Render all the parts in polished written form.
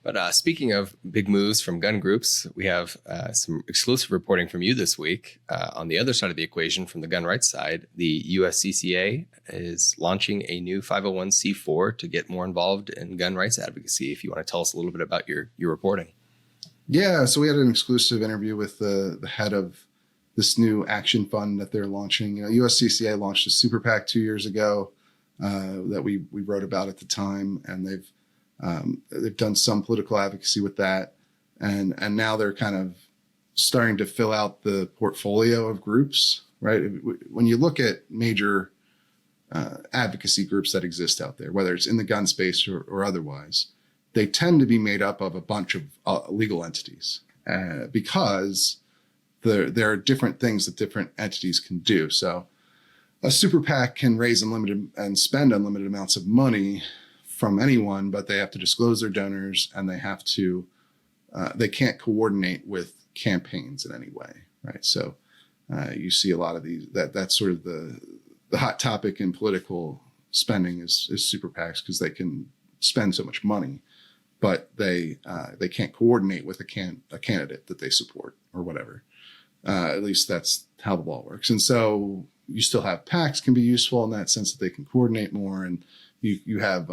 But speaking of big moves from gun groups, we have some exclusive reporting from you this week. On the other side of the equation, from the gun rights side, the USCCA is launching a new 501c4 to get more involved in gun rights advocacy. If you want to tell us a little bit about your reporting. Yeah, so we had an exclusive interview with the head of this new action fund that they're launching. USCCA launched a super PAC 2 years ago that we wrote about at the time, and they've done some political advocacy with that, and now they're kind of starting to fill out the portfolio of groups. Right, when you look at major advocacy groups that exist out there, whether it's in the gun space or otherwise, they tend to be made up of a bunch of legal entities because there are different things that different entities can do. So a super PAC can raise unlimited and spend unlimited amounts of money from anyone, but they have to disclose their donors, and they have to they can't coordinate with campaigns in any way, right? So you see a lot of these that's sort of the hot topic in political spending is super PACs, because they can spend so much money, but they can't coordinate with a candidate that they support or whatever. At least that's how the law works. And so you still have PACs can be useful in that sense that they can coordinate more. And you have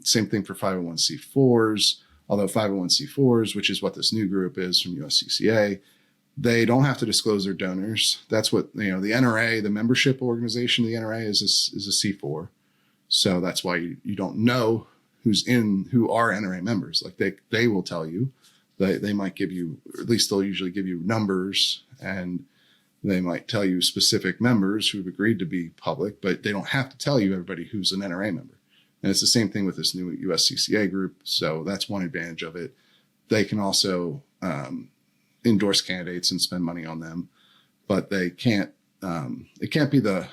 same thing for 501c4s, although 501c4s, which is what this new group is from USCCA, they don't have to disclose their donors. That's what, the NRA, the membership organization of the NRA is a C4. So that's why you don't know who are NRA members. Like they will tell you. They might give you, or at least they'll usually give you numbers, and they might tell you specific members who've agreed to be public, but they don't have to tell you everybody who's an NRA member. And it's the same thing with this new USCCA group. So that's one advantage of it. They can also endorse candidates and spend money on them, but they can't. It can't be the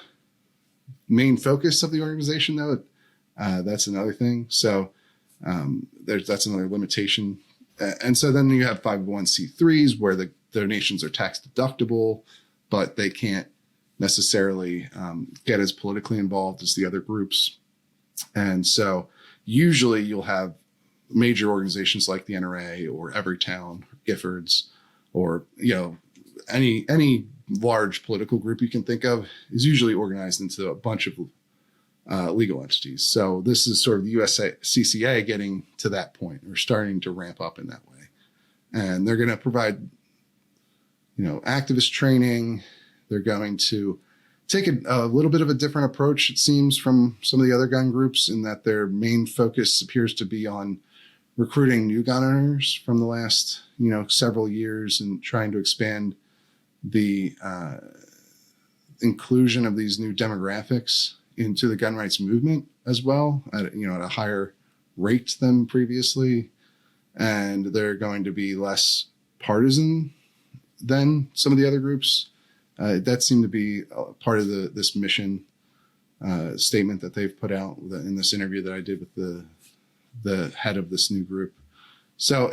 main focus of the organization, though. That's another thing. So that's another limitation. And so then you have 501c3s where the donations are tax deductible, but they can't necessarily get as politically involved as the other groups. And so usually you'll have major organizations like the NRA or Everytown, Giffords, or any large political group you can think of is usually organized into a bunch of legal entities. So this is sort of the USCCA getting to that point, or starting to ramp up in that way. And they're going to provide, activist training. They're going to take a little bit of a different approach, it seems, from some of the other gun groups, in that their main focus appears to be on recruiting new gun owners from the last, several years, and trying to expand the inclusion of these new demographics into the gun rights movement as well, at a higher rate than previously. And they're going to be less partisan than some of the other groups. That seemed to be part of this mission statement that they've put out in this interview that I did with the head of this new group. So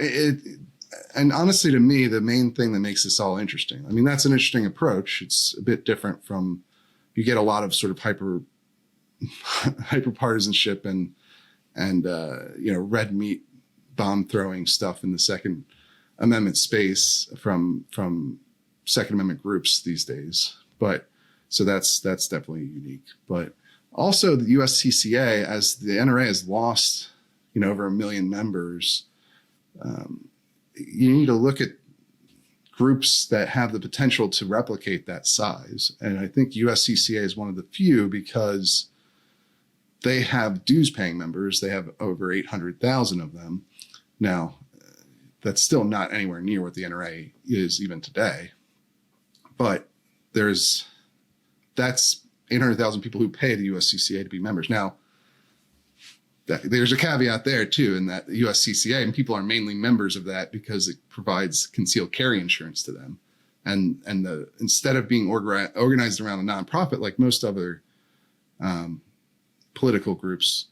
and honestly, to me, the main thing that makes this all interesting, that's an interesting approach. It's a bit different from, you get a lot of sort of hyper partisanship and red meat bomb throwing stuff in the Second Amendment space from Second Amendment groups these days. But so that's definitely unique. But also the USCCA, as the NRA has lost over 1 million members, you need to look at groups that have the potential to replicate that size. And I think USCCA is one of the few, because they have dues paying members. They have over 800,000 of them. Now, that's still not anywhere near what the NRA is even today. But that's 800,000 people who pay the USCCA to be members. Now, there's a caveat there too, in that the USCCA, and people are mainly members of that because it provides concealed carry insurance to them. And instead of being organized around a nonprofit like most other political groups,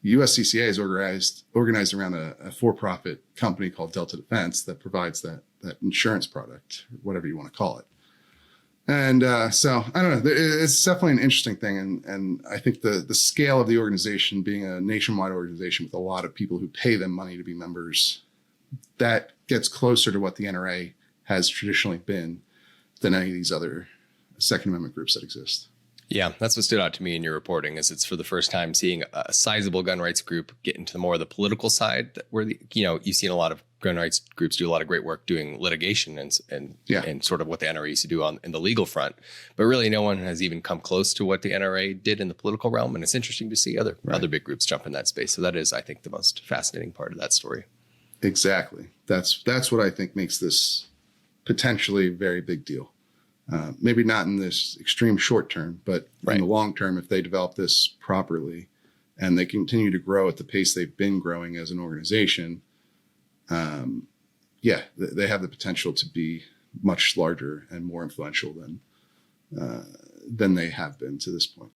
USCCA is organized around a for-profit company called Delta Defense that provides that insurance product, whatever you want to call it. And so I don't know. It's definitely an interesting thing, and I think the scale of the organization, being a nationwide organization with a lot of people who pay them money to be members, that gets closer to what the NRA has traditionally been than any of these other Second Amendment groups that exist. Yeah, that's what stood out to me in your reporting. Is it's for the first time seeing a sizable gun rights group get into more of the political side, where you've seen a lot of gun rights groups do a lot of great work doing litigation and sort of what the NRA used to do in the legal front, but really no one has even come close to what the NRA did in the political realm. And it's interesting to see other big groups jump in that space. So that is, I think, the most fascinating part of that story. Exactly. That's what I think makes this potentially a very big deal. Maybe not in this extreme short term, but in the long term, if they develop this properly and they continue to grow at the pace they've been growing as an organization, they have the potential to be much larger and more influential than they have been to this point.